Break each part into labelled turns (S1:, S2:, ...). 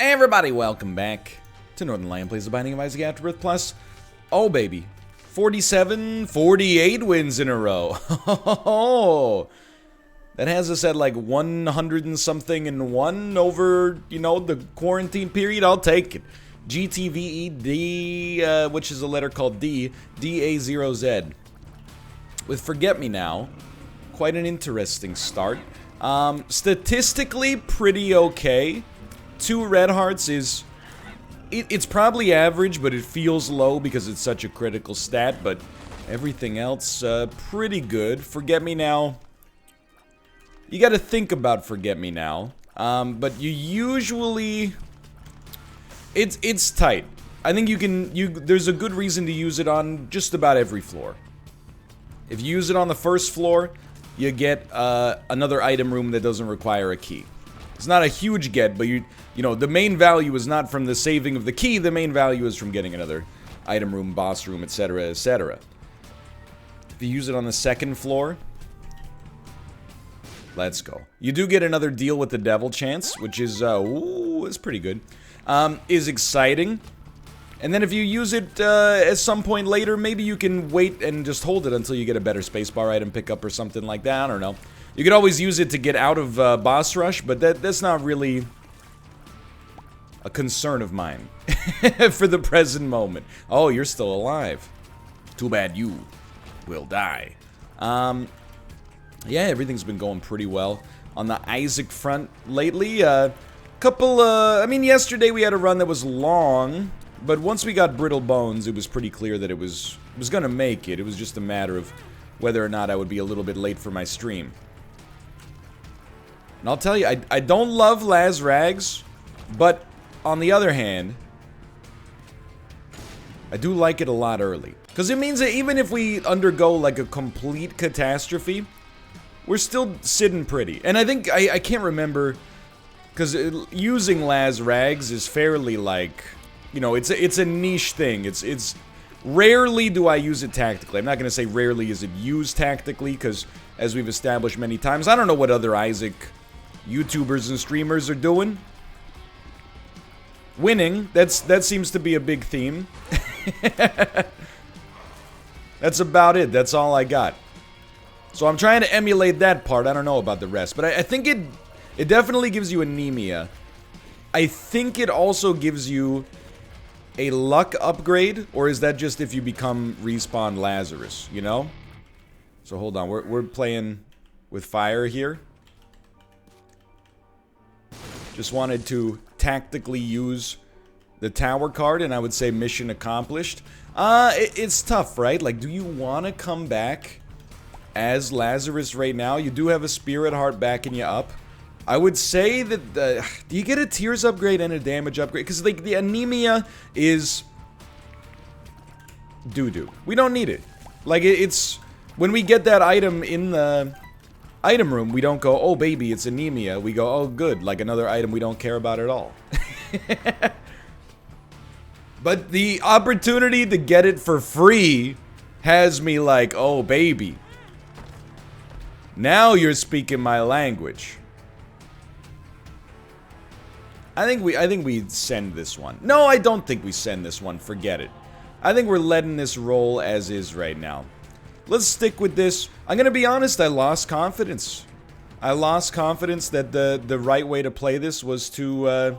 S1: Hey everybody, welcome back to Northernlion Plays the Binding of Isaac Afterbirth Plus. Oh baby, 47, 48 wins in a row. That has us at like 100 and something and one over, you know, the quarantine period. I'll take it. GTVED, which is a letter called D, DA0Z. With Forget Me Now, quite an interesting start. Statistically, pretty okay. 2 red hearts is... It's probably average, but it feels low because it's such a critical stat, but everything else, pretty good. Forget Me Now... You gotta think about Forget Me Now, but you usually... It's tight. I think there's a good reason to use it on just about every floor. If you use it on the first floor, you get another item room that doesn't require a key. It's not a huge get, but you know, the main value is not from the saving of the key, the main value is from getting another item room, boss room, etc., etc. If you use it on the second floor, let's go. You do get another deal with the devil chance, which is, ooh, it's pretty good. Is exciting. And then if you use it at some point later, maybe you can wait and just hold it until you get a better spacebar item pickup or something like that, I don't know. You could always use it to get out of boss rush, but that's not really a concern of mine for the present moment. Oh, you're still alive. Too bad you will die. Yeah, everything's been going pretty well on the Isaac front lately. I mean, yesterday we had a run that was long, but once we got Brittle Bones, it was pretty clear that it was gonna make it. It was just a matter of whether or not I would be a little bit late for my stream. And I'll tell you, I don't love Laz Rags, but on the other hand, I do like it a lot early. Because it means that even if we undergo like a complete catastrophe, we're still sitting pretty. And I think, I can't remember, because using Laz Rags is fairly like, you know, it's a niche thing. It's rarely do I use it tactically. I'm not going to say rarely is it used tactically, because as we've established many times, I don't know what other Isaac YouTubers and streamers are doing. Winning, that seems to be a big theme. That's about it. That's all I got. So I'm trying to emulate that part. I don't know about the rest, but I think it definitely gives you anemia. I think it also gives you a luck upgrade, or is that just if you become Respawn Lazarus, you know? So hold on, we're playing with fire here. Just wanted to tactically use the tower card, and I would say mission accomplished. It's tough, right? Like, do you want to come back as Lazarus right now? You do have a spirit heart backing you up. I would say that do you get a tears upgrade and a damage upgrade? Because like the anemia is doo-doo. We don't need it. Like it's when we get that item in the item room, we don't go, oh baby, it's anemia. We go, oh good, like another item we don't care about at all. But the opportunity to get it for free has me like, oh baby. Now you're speaking my language. I think we send this one. No, I don't think we send this one. Forget it. I think we're letting this roll as is right now. Let's stick with this. I'm gonna be honest, I lost confidence. I lost confidence that the right way to play this was to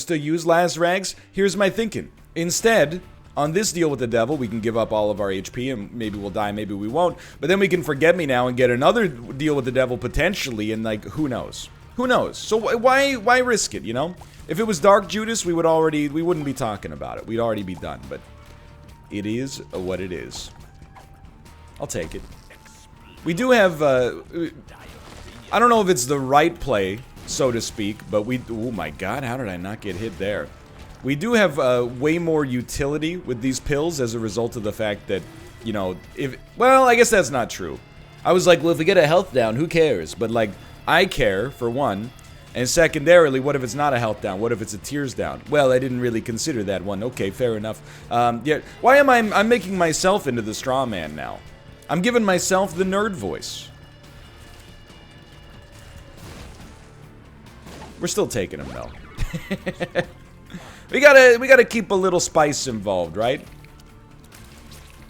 S1: use Laz Rags. Here's my thinking. Instead, on this deal with the devil, we can give up all of our HP and maybe we'll die, maybe we won't. But then we can Forget Me Now and get another deal with the devil potentially, and like, who knows? Who knows? So why risk it, you know? If it was Dark Judas, we wouldn't be talking about it. We'd already be done, but it is what it is. I'll take it. We do have, I don't know if it's the right play, so to speak, but oh my god, how did I not get hit there? We do have way more utility with these pills as a result of the fact that, you know, well, I guess that's not true. I was like, well, if we get a health down, who cares? But like, I care, for one, and secondarily, what if it's not a health down? What if it's a tears down? Well, I didn't really consider that one. Okay, fair enough. Yeah, why am I'm making myself into the straw man now? I'm giving myself the nerd voice. We're still taking him, though. We gotta keep a little spice involved, right?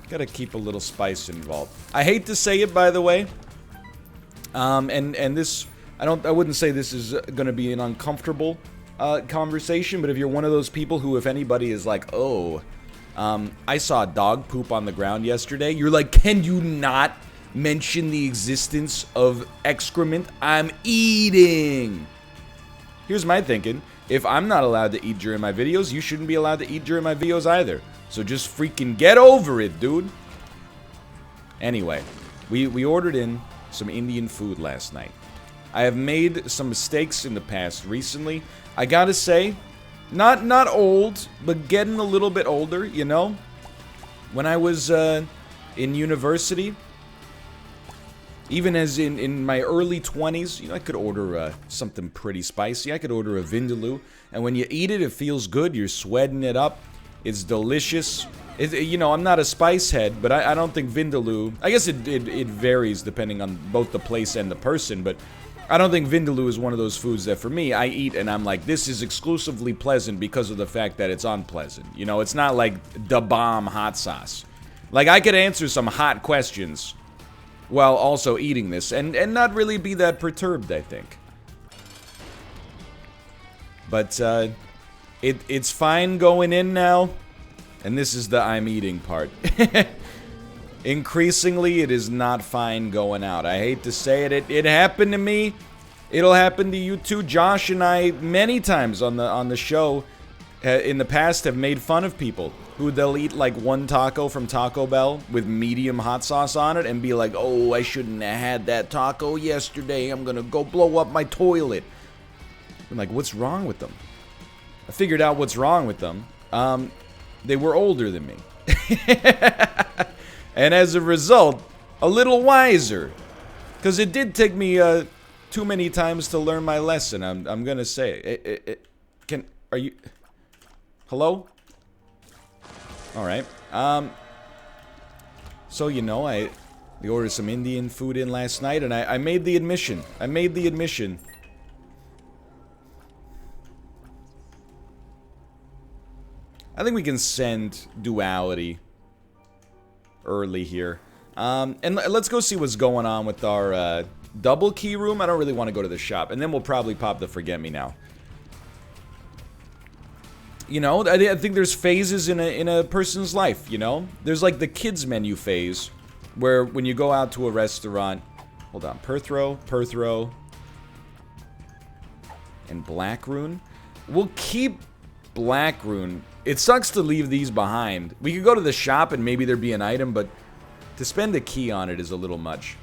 S1: Gotta keep a little spice involved. I hate to say it, by the way. And this, I wouldn't say this is gonna be an uncomfortable conversation, but if you're one of those people who, if anybody is like, oh, I saw a dog poop on the ground yesterday, you're like, can you not mention the existence of excrement I'm eating? Here's my thinking. If I'm not allowed to eat during my videos, you shouldn't be allowed to eat during my videos either. So just freaking get over it, dude. Anyway, we ordered in some Indian food last night. I have made some mistakes in the past recently. I gotta say, not old, but getting a little bit older, you know? When I was in university, even as in my early 20s, you know, I could order something pretty spicy. I could order a vindaloo, and when you eat it, it feels good. You're sweating it up. It's delicious. You know, I'm not a spice head, but I don't think vindaloo... I guess it varies depending on both the place and the person, but I don't think vindaloo is one of those foods that, for me, I eat and I'm like, this is exclusively pleasant because of the fact that it's unpleasant. You know, it's not like the bomb hot sauce. Like, I could answer some hot questions while also eating this, and not really be that perturbed, I think. But, it's fine going in now, and this is the I'm eating part. Increasingly, it is not fine going out. I hate to say it, it happened to me. It'll happen to you too. Josh and I, many times on the show, in the past, have made fun of people who they'll eat like one taco from Taco Bell with medium hot sauce on it and be like, oh, I shouldn't have had that taco yesterday. I'm gonna go blow up my toilet. I'm like, what's wrong with them? I figured out what's wrong with them. They were older than me. And as a result, a little wiser. Because it did take me too many times to learn my lesson, I'm gonna say. Are you... Hello? Alright. So, you know, we ordered some Indian food in last night, and I made the admission. I think we can send duality early here. And let's go see what's going on with our double key room. I don't really want to go to the shop. And then we'll probably pop the Forget Me Now. You know, I think there's phases in a person's life, you know? There's like the kids menu phase, where when you go out to a restaurant... Hold on, Perthrow, and Black Rune. We'll keep Black Rune. It sucks to leave these behind. We could go to the shop and maybe there'd be an item, but to spend a key on it is a little much.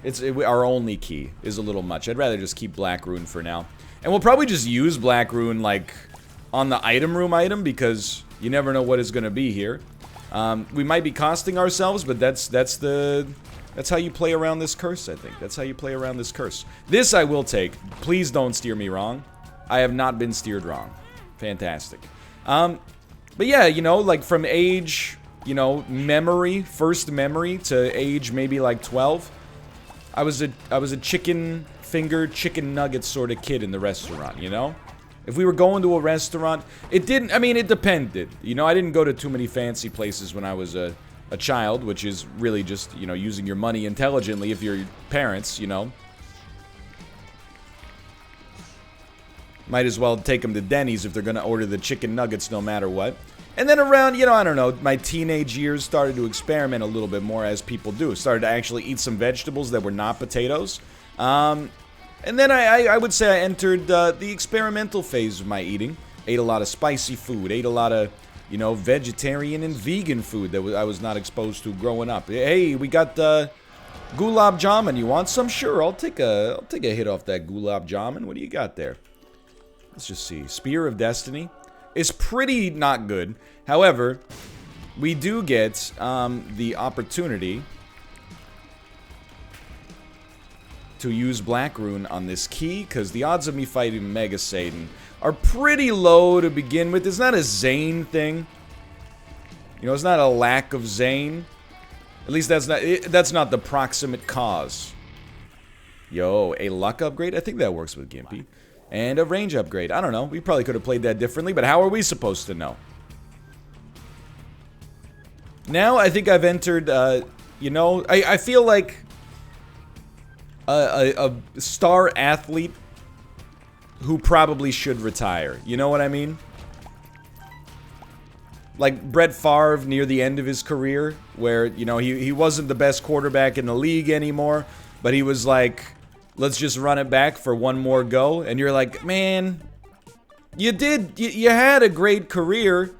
S1: Our only key is a little much. I'd rather just keep Black Rune for now. And we'll probably just use Black Rune, like, on the item room item, because you never know what is going to be here. We might be costing ourselves, but that's how you play around this curse, I think. That's how you play around this curse. This I will take. Please don't steer me wrong. I have not been steered wrong. Fantastic. But yeah, you know, like from age, you know, first memory to age maybe like 12, I was a chicken finger, chicken nugget sort of kid in the restaurant, you know? If we were going to a restaurant, it depended. You know, I didn't go to too many fancy places when I was a child, which is really just, you know, using your money intelligently if you're parents, you know? Might as well take them to Denny's if they're gonna order the chicken nuggets no matter what. And then around, you know, I don't know, my teenage years started to experiment a little bit more, as people do. Started to actually eat some vegetables that were not potatoes. And then I would say I entered the experimental phase of my eating. Ate a lot of spicy food. Ate a lot of, you know, vegetarian and vegan food that I was not exposed to growing up. Hey, we got gulab jamun. You want some? Sure, I'll take a hit off that gulab jamun. What do you got there? Let's just see. Spear of Destiny is pretty not good. However, we do get the opportunity to use Black Rune on this key, because the odds of me fighting Mega Satan are pretty low to begin with. It's not a Zane thing. You know, it's not a lack of Zane. At least that's not the proximate cause. Yo, a luck upgrade? I think that works with Gimpy. and a range upgrade. I don't know. We probably could have played that differently, but how are we supposed to know? Now I think I've entered, you know, I feel like a star athlete who probably should retire. You know what I mean? Like Brett Favre near the end of his career, where, you know, he wasn't the best quarterback in the league anymore, but he was like, let's just run it back for one more go. And you're like, man, you had a great career.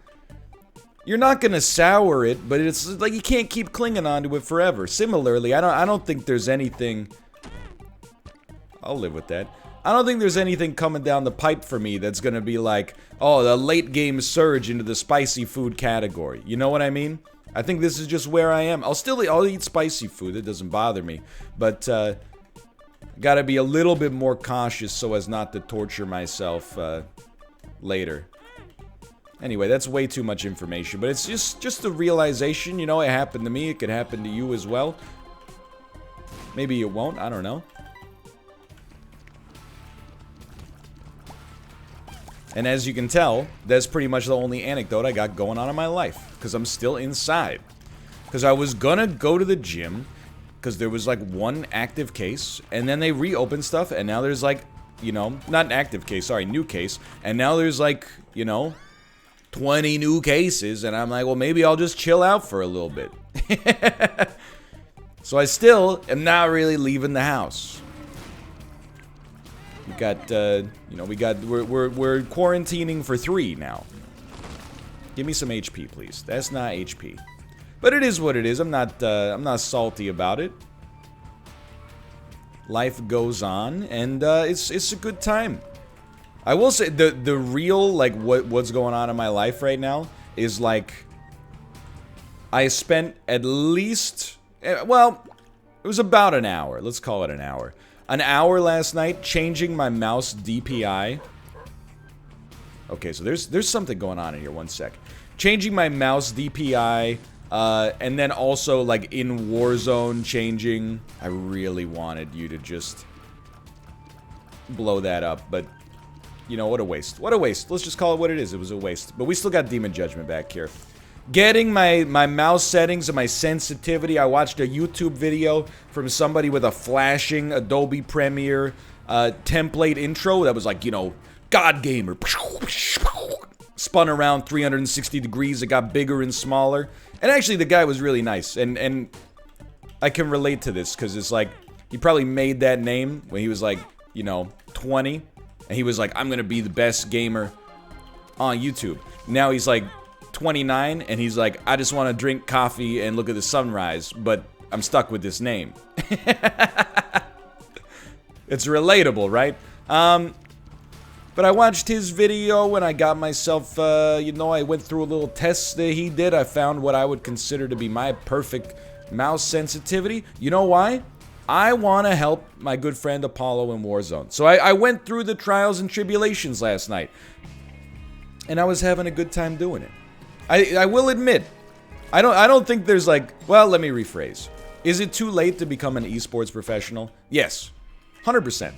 S1: You're not gonna sour it, but it's like you can't keep clinging on to it forever. Similarly, I don't think there's anything. I'll live with that. I don't think there's anything coming down the pipe for me that's gonna be like, oh, the late game surge into the spicy food category. You know what I mean? I think this is just where I am. I'll eat spicy food. It doesn't bother me, but gotta be a little bit more cautious so as not to torture myself later. Anyway, that's way too much information, but it's just a realization. You know, it happened to me. It could happen to you as well. Maybe it won't. I don't know. And as you can tell, that's pretty much the only anecdote I got going on in my life. Because I'm still inside. Because I was gonna go to the gym. Because there was like one active case. And then they reopened stuff. And now there's like, you know, not an active case, sorry, new case. And now there's like, you know, 20 new cases. And I'm like, well, maybe I'll just chill out for a little bit. So I still am not really leaving the house. We got, you know, we're quarantining for 3 now. Give me some HP, please. That's not HP. But it is what it is. I'm not salty about it. Life goes on, and it's a good time. I will say the real, like, what's going on in my life right now is like I spent at least, well, it was about an hour. Let's call it an hour. An hour last night changing my mouse DPI. Okay, so there's something going on in here. One sec. Changing my mouse DPI, and then also like in Warzone changing. I really wanted you to just blow that up, but you know, what a waste. What a waste. Let's just call it what it is. It was a waste. But we still got Demon Judgment back here. Getting my mouse settings and my sensitivity. I watched a YouTube video from somebody with a flashing Adobe Premiere template intro that was like, you know, God Gamer. Spun around 360 degrees. It got bigger and smaller. And actually, the guy was really nice. And I can relate to this because it's like, he probably made that name when he was like, you know, 20. And he was like, I'm going to be the best gamer on YouTube. Now he's like 29, and he's like, I just want to drink coffee and look at the sunrise, but I'm stuck with this name. It's relatable, right? But I watched his video, and I got myself, you know, I went through a little test that he did. I found what I would consider to be my perfect mouse sensitivity. You know why? I want to help my good friend Apollo in Warzone. So I went through the trials and tribulations last night, and I was having a good time doing it. I will admit, I don't think there's like, well, let me rephrase. Is it too late to become an esports professional? Yes. 100%.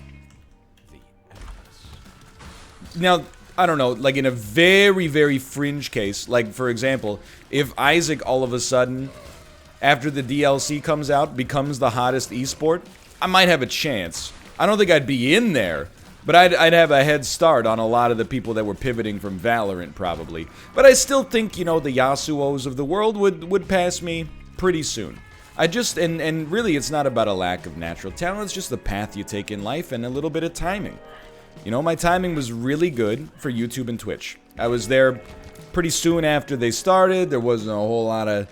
S1: Now, I don't know, like in a very, very fringe case, like for example, if Isaac all of a sudden, after the DLC comes out, becomes the hottest esport, I might have a chance. I don't think I'd be in there, but I'd have a head start on a lot of the people that were pivoting from Valorant, probably. But I still think, you know, the Yasuos of the world would pass me pretty soon. I just, and really it's not about a lack of natural talent, it's just the path you take in life and a little bit of timing. You know, my timing was really good for YouTube and Twitch. I was there pretty soon after they started. There wasn't a whole lot of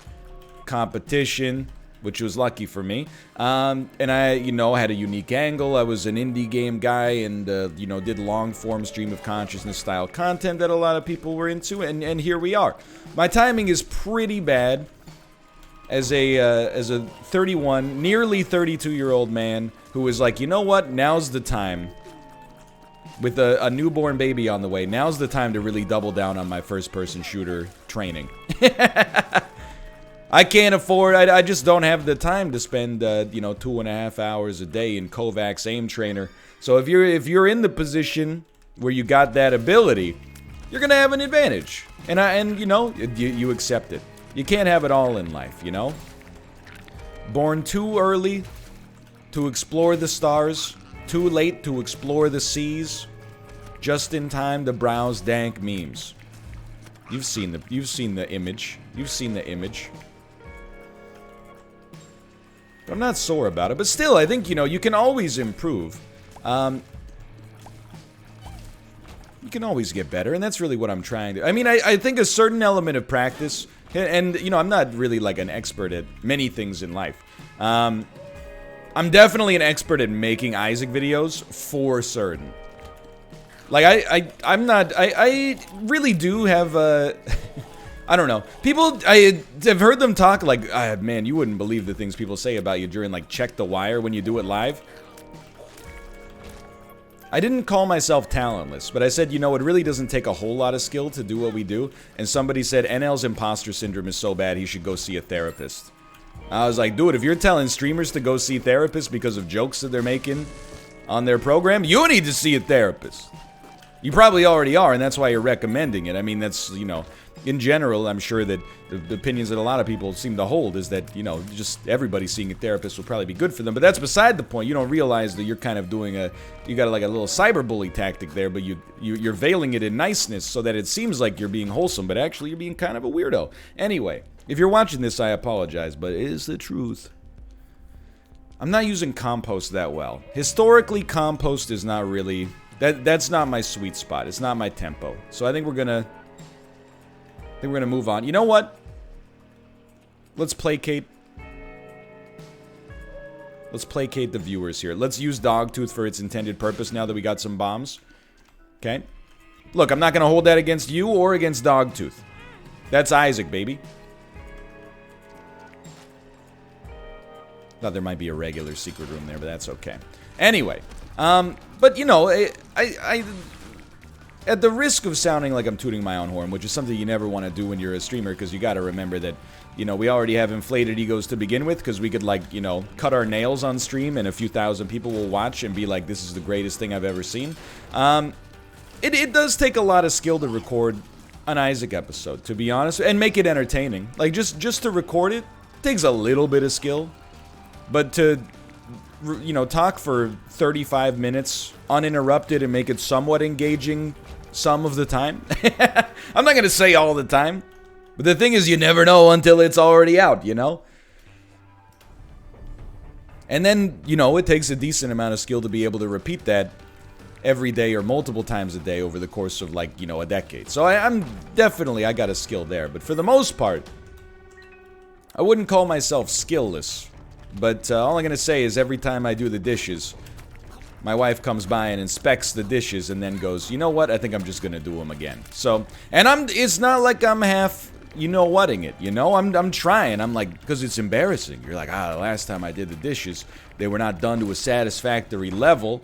S1: competition, which was lucky for me. And I, you know, had a unique angle. I was an indie game guy and, you know, did long-form stream of consciousness style content that a lot of people were into, and here we are. My timing is pretty bad as a 31, nearly 32-year-old man who was like, you know what, now's the time. With a newborn baby on the way, now's the time to really double down on my first-person shooter training. I can't afford, I just don't have the time to spend, you know, 2.5 hours a day in Kovacs Aim Trainer. So if you're in the position where you got that ability, you're gonna have an advantage. And you know, you accept it. You can't have it all in life, you know? Born too early to explore the stars, too late to explore the seas, just in time to browse dank memes. You've seen the image. You've seen the image. I'm not sore about it, but still, I think, you know, you can always improve. You can always get better, and that's really what I'm trying to... I mean, I think a certain element of practice, and, you know, I'm not really, like, an expert at many things in life. I'm definitely an expert at making Isaac videos, for certain. Like, I'm not... I really do have a... I don't know. People, I've heard them talk like, man, you wouldn't believe the things people say about you during, like, Check the Wire when you do it live. I didn't call myself talentless, but I said, you know, it really doesn't take a whole lot of skill to do what we do. And somebody said, NL's imposter syndrome is so bad, he should go see a therapist. I was like, dude, if you're telling streamers to go see therapists because of jokes that they're making on their program, you need to see a therapist. You probably already are, and that's why you're recommending it. I mean, that's, you know... In general, I'm sure that the opinions that a lot of people seem to hold is that, you know, just everybody seeing a therapist will probably be good for them. But that's beside the point. You don't realize that you're kind of doing you got like a little cyberbully tactic there, but you're veiling it in niceness so that it seems like you're being wholesome, but actually you're being kind of a weirdo. Anyway, if you're watching this, I apologize, but it is the truth. I'm not using compost that well. Historically, compost is not really... That's not my sweet spot. It's not my tempo. So I think we're gonna move on. You know what? Let's placate the viewers here. Let's use Dogtooth for its intended purpose now that we got some bombs. Okay? Look, I'm not going to hold that against you or against Dogtooth. That's Isaac, baby. Thought there might be a regular secret room there, but that's okay. Anyway, but you know, I at the risk of sounding like I'm tooting my own horn, which is something you never want to do when you're a streamer, because you got to remember that, you know, we already have inflated egos to begin with, because we could, like, you know, cut our nails on stream and a few thousand people will watch and be like, this is the greatest thing I've ever seen. It does take a lot of skill to record an Isaac episode, to be honest, and make it entertaining. Like, just to record it takes a little bit of skill, but to, you know, talk for 35 minutes uninterrupted and make it somewhat engaging some of the time. I'm not going to say all the time, but the thing is, you never know until it's already out, you know? And then, you know, it takes a decent amount of skill to be able to repeat that every day or multiple times a day over the course of, like, you know, a decade. So I'm definitely, I got a skill there, but for the most part, I wouldn't call myself skillless. But all I'm going to say is every time I do the dishes, my wife comes by and inspects the dishes and then goes, you know what, I think I'm just going to do them again. So, and it's not like I'm half, you know whatting it, you know? I'm trying. I'm like, because it's embarrassing. You're like, the last time I did the dishes, they were not done to a satisfactory level.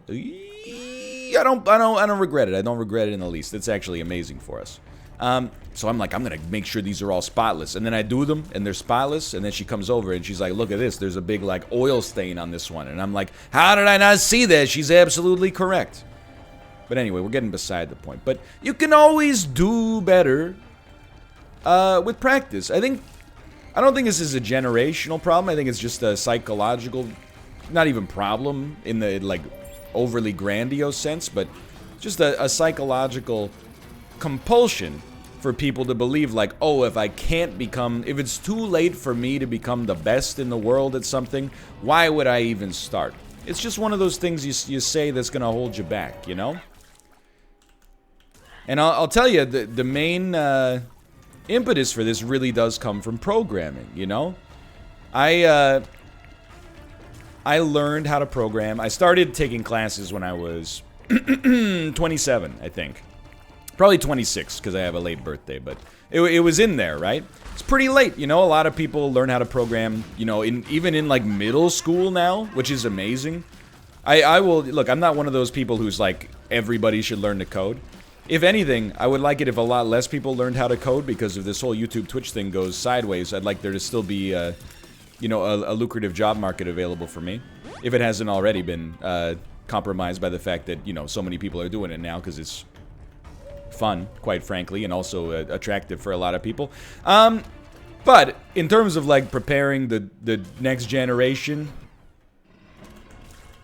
S1: I don't regret it. I don't regret it in the least. It's actually amazing for us. So I'm like, I'm gonna make sure these are all spotless. And then I do them, and they're spotless, and then she comes over, and she's like, look at this, there's a big, like, oil stain on this one. And I'm like, how did I not see that? She's absolutely correct. But anyway, we're getting beside the point. But you can always do better with practice. I don't think this is a generational problem. I think it's just a psychological, not even problem in the, like, overly grandiose sense, but just a psychological compulsion for people to believe, like, oh, if it's too late for me to become the best in the world at something, why would I even start? It's just one of those things you say that's gonna hold you back, you know? And I'll tell you, the main impetus for this really does come from programming, you know? I learned how to program. I started taking classes when I was 27, I think. Probably 26, because I have a late birthday, but it was in there, right? It's pretty late, you know? A lot of people learn how to program, you know, even in, like, middle school now, which is amazing. I will, look, I'm not one of those people who's like, everybody should learn to code. If anything, I would like it if a lot less people learned how to code, because if this whole YouTube Twitch thing goes sideways, I'd like there to still be, you know, a lucrative job market available for me. If it hasn't already been, compromised by the fact that, you know, so many people are doing it now because it's fun, quite frankly, and also attractive for a lot of people. But in terms of like preparing the next generation,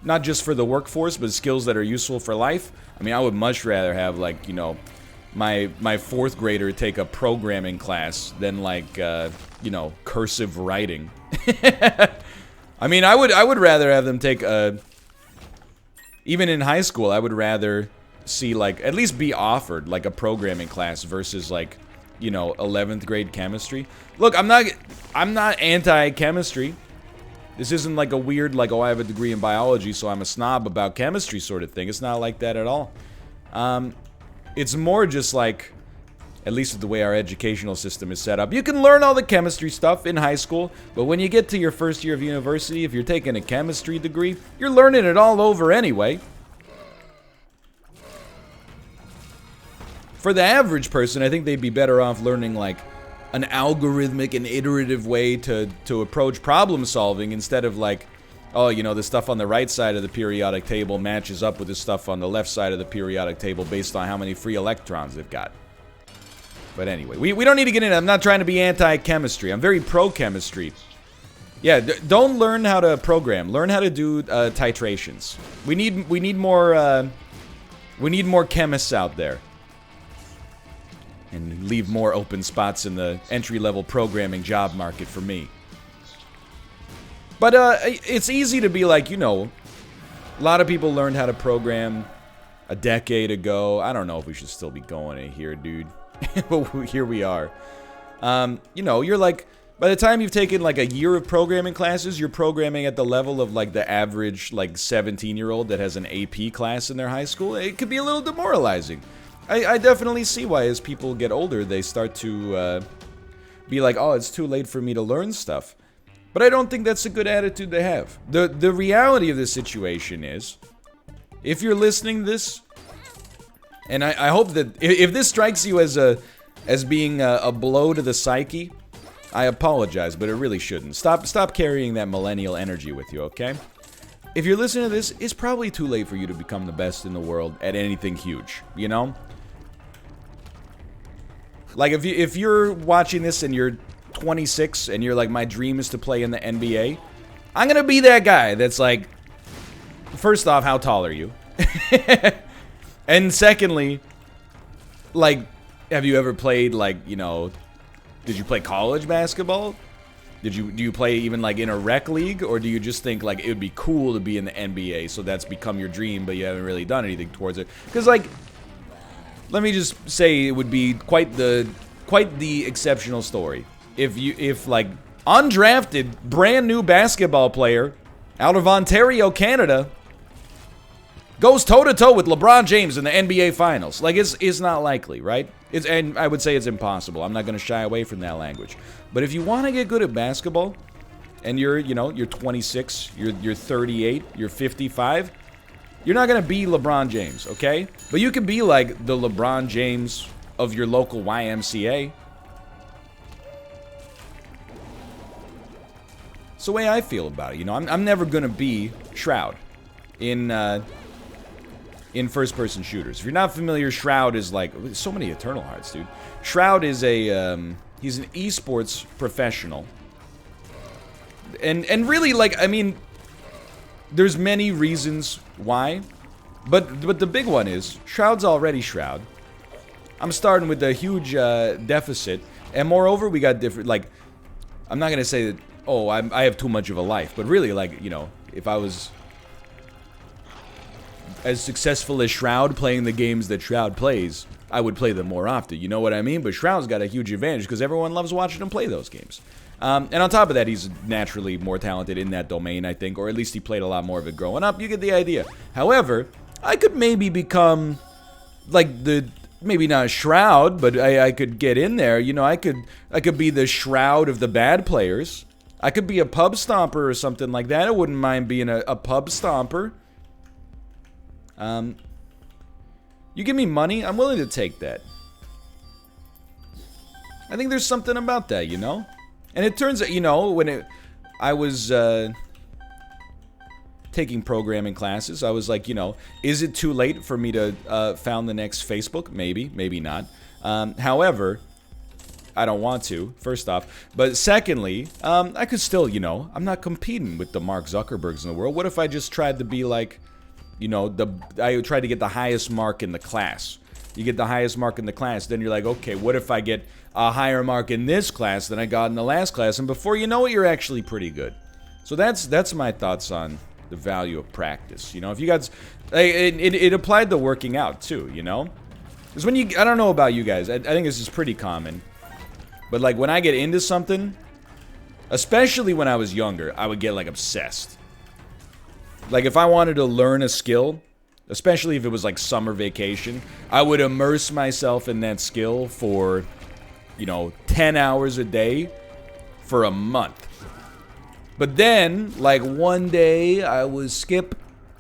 S1: not just for the workforce, but skills that are useful for life, I mean, I would much rather have, like, you know, my fourth grader take a programming class than, like, you know, cursive writing. I mean, I would rather have them take a... Even in high school, I would rather see, like, at least be offered, like, a programming class versus, like, you know, 11th grade chemistry. Look, I'm not anti-chemistry. This isn't like a weird, like, oh, I have a degree in biology, so I'm a snob about chemistry sort of thing. It's not like that at all. It's more just like, at least with the way our educational system is set up, you can learn all the chemistry stuff in high school, but when you get to your first year of university, if you're taking a chemistry degree, you're learning it all over anyway. For the average person, I think they'd be better off learning, like, an algorithmic and iterative way to approach problem solving instead of, like, oh, you know, the stuff on the right side of the periodic table matches up with the stuff on the left side of the periodic table based on how many free electrons they've got. But anyway, we don't need to get into it. I'm not trying to be anti-chemistry. I'm very pro-chemistry. Yeah, don't learn how to program. Learn how to do titrations. We need more chemists out there. And leave more open spots in the entry-level programming job market for me. But it's easy to be like, you know, a lot of people learned how to program a decade ago. I don't know if we should still be going in here, dude. But here we are. You know, you're like, by the time you've taken like a year of programming classes, you're programming at the level of like the average like 17-year-old that has an AP class in their high school. It could be a little demoralizing. I definitely see why as people get older, they start to be like, oh, it's too late for me to learn stuff. But I don't think that's a good attitude to have. The reality of this situation is, if you're listening to this, and I hope that if this strikes you as being a blow to the psyche, I apologize, but it really shouldn't. Stop carrying that millennial energy with you, okay? If you're listening to this, it's probably too late for you to become the best in the world at anything huge, you know? Like, if you're watching this and you're 26 and you're like, my dream is to play in the NBA, I'm gonna be that guy that's like, first off, how tall are you? And secondly, like, have you ever played, like, you know, did you play college basketball? Do you play even like in a rec league, or do you just think like it would be cool to be in the NBA, so that's become your dream, but you haven't really done anything towards it? Because, like, let me just say it would be quite the exceptional story if like undrafted brand new basketball player out of Ontario, Canada, goes toe-to-toe with LeBron James in the NBA Finals. Like, it's not likely, right? And I would say it's impossible. I'm not going to shy away from that language. But if you want to get good at basketball, and you're 26, you're 38, you're 55, you're not going to be LeBron James, okay? But you can be like the LeBron James of your local YMCA. It's the way I feel about it, you know? I'm never going to be Shroud in first-person shooters. If you're not familiar, Shroud is like... So many Eternal Hearts, dude. Shroud is a... he's an esports professional. And really, like, I mean... There's many reasons why. But the big one is, Shroud's already Shroud. I'm starting with a huge deficit. And moreover, we got different... Like, I'm not going to say that, oh, I have too much of a life. But really, like, you know, if I was... as successful as Shroud playing the games that Shroud plays, I would play them more often, you know what I mean? But Shroud's got a huge advantage because everyone loves watching him play those games. And on top of that, he's naturally more talented in that domain, I think, or at least he played a lot more of it growing up. You get the idea. However, I could maybe become, like, maybe not Shroud, but I could get in there. You know, I could be the Shroud of the bad players. I could be a pub stomper or something like that. I wouldn't mind being a pub stomper. You give me money, I'm willing to take that. I think there's something about that, you know? And it turns out, you know, when I was, taking programming classes. I was like, you know, is it too late for me to found the next Facebook? Maybe, maybe not. However, I don't want to, first off. But secondly, I could still, you know, I'm not competing with the Mark Zuckerbergs in the world. What if I just tried to be like, you know, I tried to get the highest mark in the class? You get the highest mark in the class, then you're like, okay, what if I get a higher mark in this class than I got in the last class? And before you know it, you're actually pretty good. So that's my thoughts on the value of practice. You know, if you guys, it applied to working out too, you know? Because when I don't know about you guys, I think this is pretty common. But like when I get into something, especially when I was younger, I would get like obsessed. Like if I wanted to learn a skill, especially if it was like summer vacation, I would immerse myself in that skill for, you know, 10 hours a day for a month. But then, like one day, I would skip,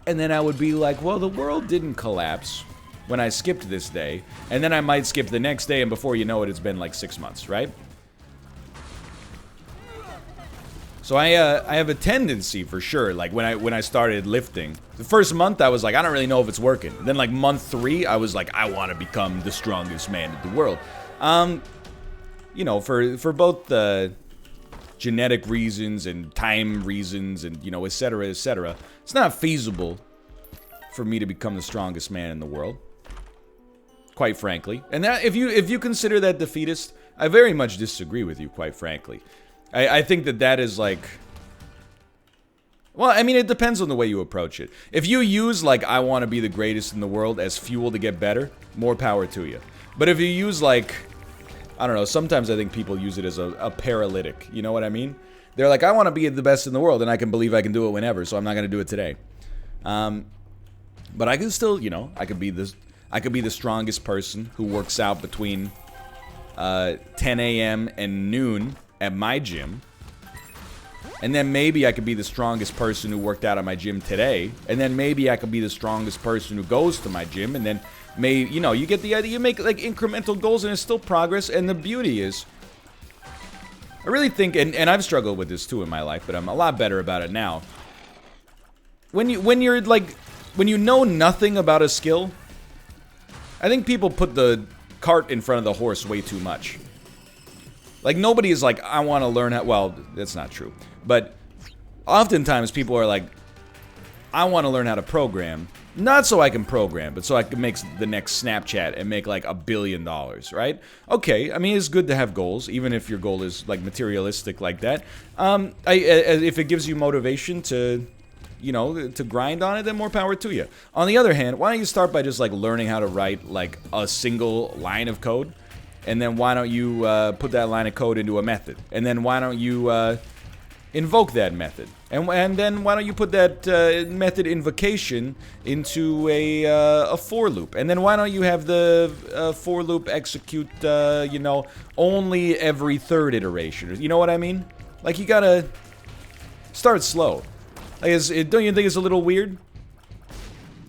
S1: and then I would be like, well, the world didn't collapse when I skipped this day. And then I might skip the next day, and before you know it, it's been like 6 months, right? So I have a tendency for sure, like when I started lifting, the first month I was like, I don't really know if it's working. Then like month 3, I was like, I want to become the strongest man in the world. You know, for both the genetic reasons and time reasons and, you know, etc., etc., it's not feasible for me to become the strongest man in the world, quite frankly. And that if you consider that defeatist, I very much disagree with you, quite frankly. I think that is like, well, I mean, it depends on the way you approach it. If you use like, I want to be the greatest in the world as fuel to get better, more power to you. But if you use like, I don't know, sometimes I think people use it as a paralytic, you know what I mean? They're like, I want to be the best in the world and I can believe I can do it whenever, so I'm not going to do it today. But I can still, you know, I could be the strongest person who works out between 10 a.m. and noon at my gym, and then maybe I could be the strongest person who worked out at my gym today, and then maybe I could be the strongest person who goes to my gym, and then maybe, you know, you get the idea. You make like incremental goals, and it's still progress. And the beauty is, I really think, and I've struggled with this too in my life, but I'm a lot better about it now. When you know nothing about a skill, I think people put the cart in front of the horse way too much. Like, nobody is like, I want to learn how... Well, that's not true. But oftentimes people are like, I want to learn how to program. Not so I can program, but so I can make the next Snapchat and make like $1 billion, right? Okay, I mean, it's good to have goals, even if your goal is like materialistic like that. If it gives you motivation to, you know, to grind on it, then more power to you. On the other hand, why don't you start by just like learning how to write like a single line of code? And then why don't you put that line of code into a method? And then why don't you invoke that method? And then why don't you put that method invocation into a for loop? And then why don't you have the for loop execute, you know, only every third iteration? You know what I mean? Like, you gotta start slow. Like, don't you think it's a little weird?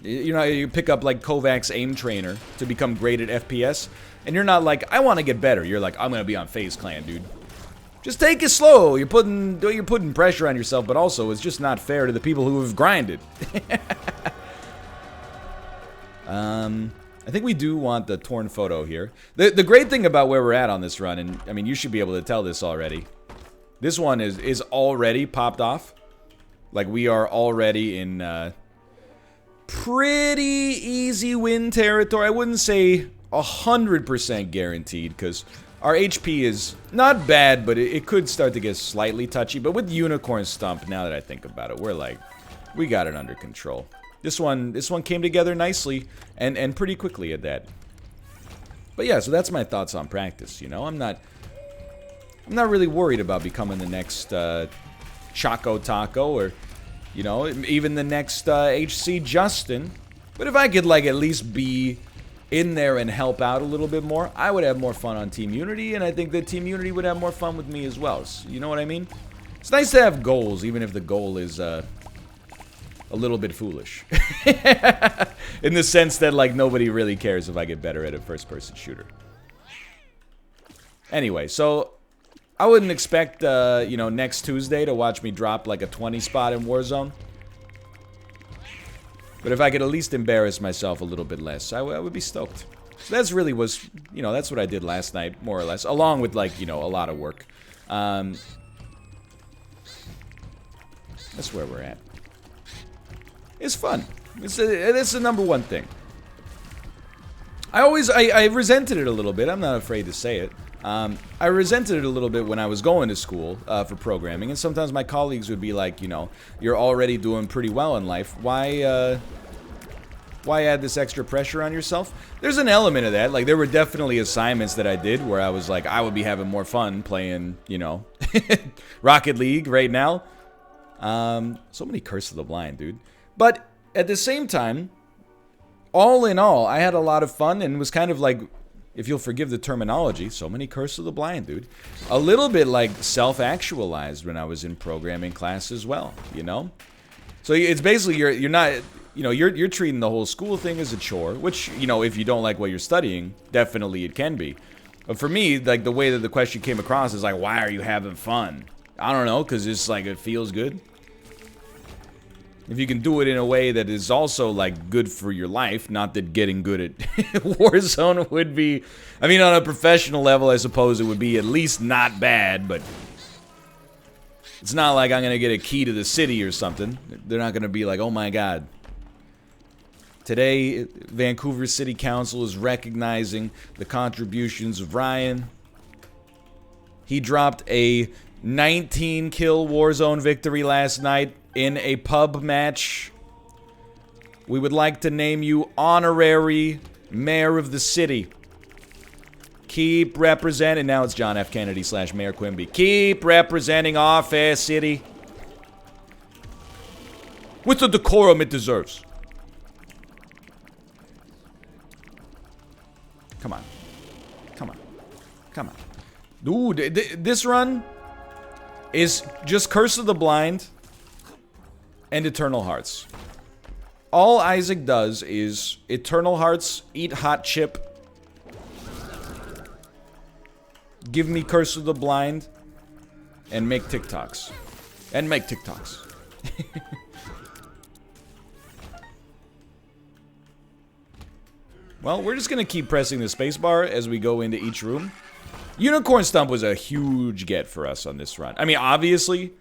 S1: You know, you pick up like Kovacs Aim Trainer to become great at FPS. And you're not like, I want to get better. You're like, I'm going to be on FaZe Clan, dude. Just take it slow. You're putting pressure on yourself, but also it's just not fair to the people who have grinded. I think we do want the torn photo here. The great thing about where we're at on this run, and I mean, you should be able to tell this already. This one is already popped off. Like, we are already in pretty easy win territory. I wouldn't say 100% guaranteed, because our HP is not bad, but it could start to get slightly touchy. But with Unicorn Stump, now that I think about it, we're like, we got it under control. This one came together nicely and pretty quickly at that. But yeah, so that's my thoughts on practice. You know, I'm not really worried about becoming the next Choco Taco, or, you know, even the next HC Justin. But if I could like at least be in there and help out a little bit more, I would have more fun on Team Unity, and I think that Team Unity would have more fun with me as well. So, you know what I mean? It's nice to have goals, even if the goal is a little bit foolish. In the sense that, like, nobody really cares if I get better at a first-person shooter. Anyway, so I wouldn't expect, you know, next Tuesday to watch me drop like a 20 spot in Warzone. But if I could at least embarrass myself a little bit less, I would be stoked. So that's really was, you know, that's what I did last night, more or less. Along with, like, you know, a lot of work. That's where we're at. It's fun. It's the number one thing. I resented it a little bit. I'm not afraid to say it. I resented it a little bit when I was going to school for programming, and sometimes my colleagues would be like, you know, you're already doing pretty well in life. Why add this extra pressure on yourself? There's an element of that. Like, there were definitely assignments that I did where I was like, I would be having more fun playing, you know, Rocket League right now. So many Curse of the Blind, dude. But at the same time, all in all, I had a lot of fun and was kind of like, if you'll forgive the terminology, so many Curse of the Blind, dude. A little bit like self-actualized when I was in programming class as well, you know? So it's basically, you're not, you know, you're treating the whole school thing as a chore, which, you know, if you don't like what you're studying, definitely it can be. But for me, like, the way that the question came across is like, why are you having fun? I don't know, because it's like, it feels good. If you can do it in a way that is also, like, good for your life, not that getting good at Warzone would be... I mean, on a professional level, I suppose it would be at least not bad, but... It's not like I'm gonna get a key to the city or something. They're not gonna be like, oh my god. Today, Vancouver City Council is recognizing the contributions of Ryan. He dropped a 19-kill Warzone victory last night in a pub match. We would like to name you honorary mayor of the city. Keep representing. Now it's John F. Kennedy / Mayor Quimby. Keep representing our fair city with the decorum it deserves. Come on. Come on. Come on. Dude, this run is just Curse of the Blind and Eternal Hearts. All Isaac does is Eternal Hearts, eat hot chip, give me Curse of the Blind, and make TikToks. And make TikToks. Well, we're just gonna keep pressing the spacebar as we go into each room. Unicorn Stump was a huge get for us on this run. I mean, obviously,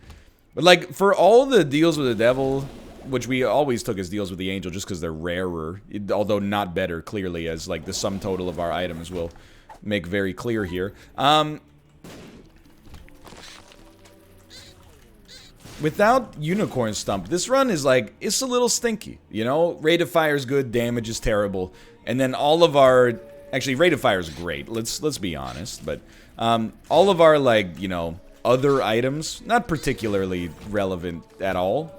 S1: but like, for all the deals with the devil, which we always took as deals with the angel just because they're rarer, although not better, clearly, as like the sum total of our items will make very clear here. Without Unicorn Stump, this run is like, it's a little stinky, you know? Rate of fire is good, damage is terrible, and then all of our... Actually, rate of fire is great, let's be honest, but all of our, like, you know, other items, not particularly relevant at all.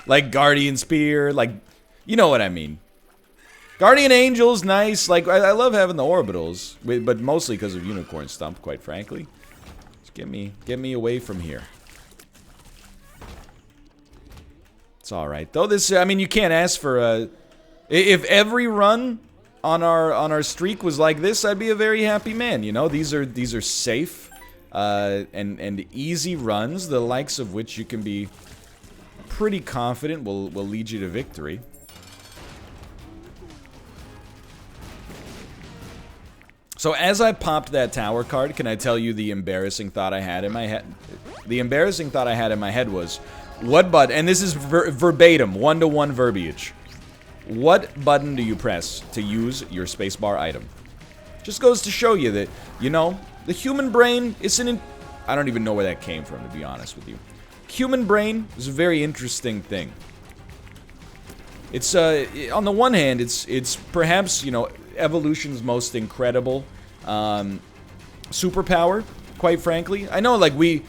S1: Like Guardian Spear, like, you know what I mean. Guardian Angel's nice, like, I love having the orbitals, but mostly because of Unicorn Stump, quite frankly. Just get me away from here. It's alright, though. This, I mean, you can't ask for a... If every run on our streak was like this, I'd be a very happy man, you know? These are safe and easy runs, the likes of which you can be pretty confident will lead you to victory. So as I popped that tower card, can I tell you the embarrassing thought I had in my head? The embarrassing thought I had in my head was, what button, and this is verbatim, one-to-one verbiage. What button do you press to use your spacebar item? Just goes to show you that, you know, the human brain isn't... I don't even know where that came from, to be honest with you. Human brain is a very interesting thing. It's, on the one hand, it's perhaps, you know, evolution's most incredible superpower, quite frankly. I know, like, we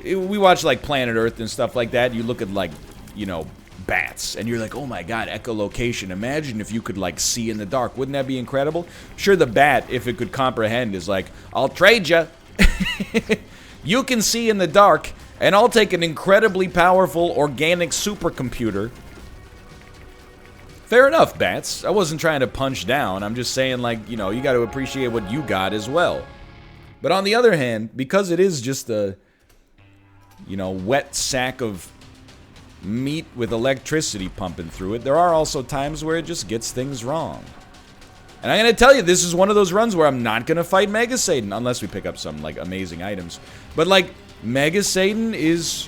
S1: watch, like, Planet Earth and stuff like that. You look at, like, you know, bats, and you're like, oh my god, echolocation. Imagine if you could, like, see in the dark. Wouldn't that be incredible? Sure, the bat, if it could comprehend, is like, I'll trade ya. You can see in the dark, and I'll take an incredibly powerful organic supercomputer. Fair enough, bats. I wasn't trying to punch down. I'm just saying, like, you know, you got to appreciate what you got as well. But on the other hand, because it is just a, you know, wet sack of meat with electricity pumping through it. There are also times where it just gets things wrong. And I'm going to tell you, this is one of those runs where I'm not going to fight Mega Satan unless we pick up some, like, amazing items. But, like, Mega Satan is...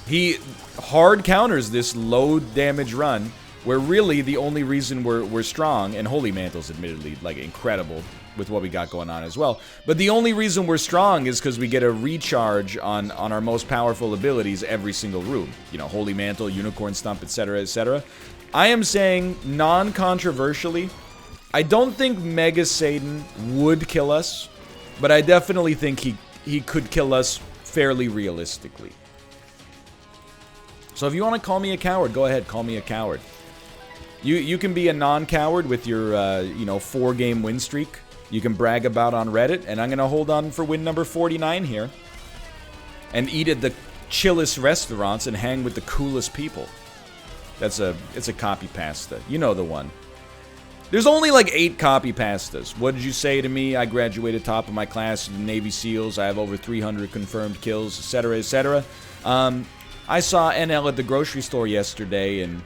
S1: He hard counters this low damage run where really the only reason we're strong, and Holy Mantle's admittedly, like, incredible with what we got going on as well. But the only reason we're strong is because we get a recharge on our most powerful abilities every single room. You know, Holy Mantle, Unicorn Stomp, etc., etc. I am saying, non-controversially, I don't think Mega Satan would kill us, but I definitely think he could kill us fairly realistically. So if you want to call me a coward, go ahead, call me a coward. You can be a non-coward with your, you know, 4-game win streak. You can brag about on Reddit, and I'm going to hold on for win number 49 here. And eat at the chillest restaurants and hang with the coolest people. It's a copy pasta. You know the one. There's only like 8 copy pastas. What did you say to me? I graduated top of my class in the Navy SEALs. I have over 300 confirmed kills, etc., etc. I saw NL at the grocery store yesterday, and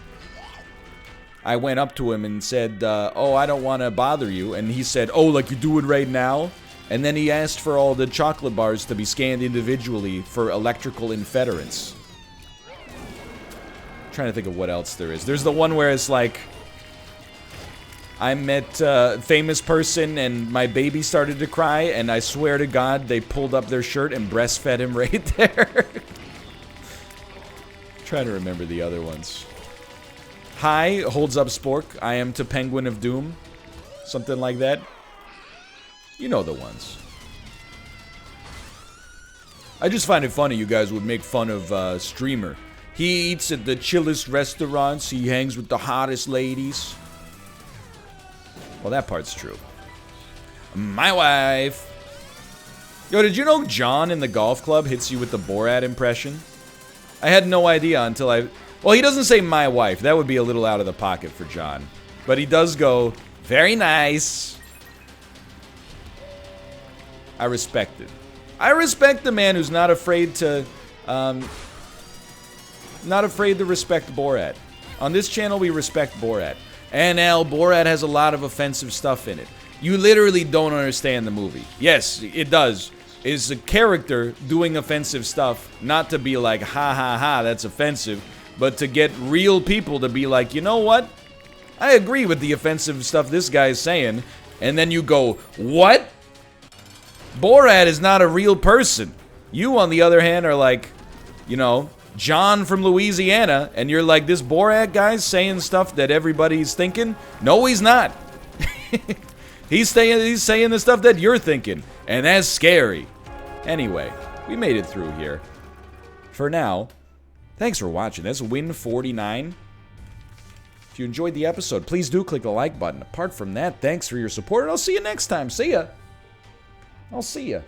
S1: I went up to him and said, oh, I don't want to bother you. And he said, oh, like you do it right now? And then he asked for all the chocolate bars to be scanned individually for electrical interference. I'm trying to think of what else there is. There's the one where it's like, I met a famous person and my baby started to cry, and I swear to God, they pulled up their shirt and breastfed him right there. Trying to remember the other ones. Hi, holds up Spork. I am to Penguin of Doom. Something like that. You know the ones. I just find it funny you guys would make fun of Streamer. He eats at the chillest restaurants. He hangs with the hottest ladies. Well, that part's true. My wife. Yo, did you know John in the golf club hits you with the Borat impression? I had no idea until I... Well, he doesn't say my wife. That would be a little out of the pocket for John. But he does go, very nice. I respect it. I respect the man who's not afraid to... not afraid to respect Borat. On this channel, we respect Borat. NL, Borat has a lot of offensive stuff in it. You literally don't understand the movie. Yes, it does. It's a character doing offensive stuff, not to be like, ha ha ha, that's offensive, but to get real people to be like, you know what? I agree with the offensive stuff this guy is saying. And then you go, what? Borat is not a real person. You, on the other hand, are like, you know, John from Louisiana, and you're like, this Borat guy's saying stuff that everybody's thinking? No, he's not. He's saying the stuff that you're thinking, and that's scary. Anyway, we made it through here. For now, thanks for watching. That's win 49. If you enjoyed the episode, please do click the like button. Apart from that, thanks for your support, and I'll see you next time. See ya. I'll see ya.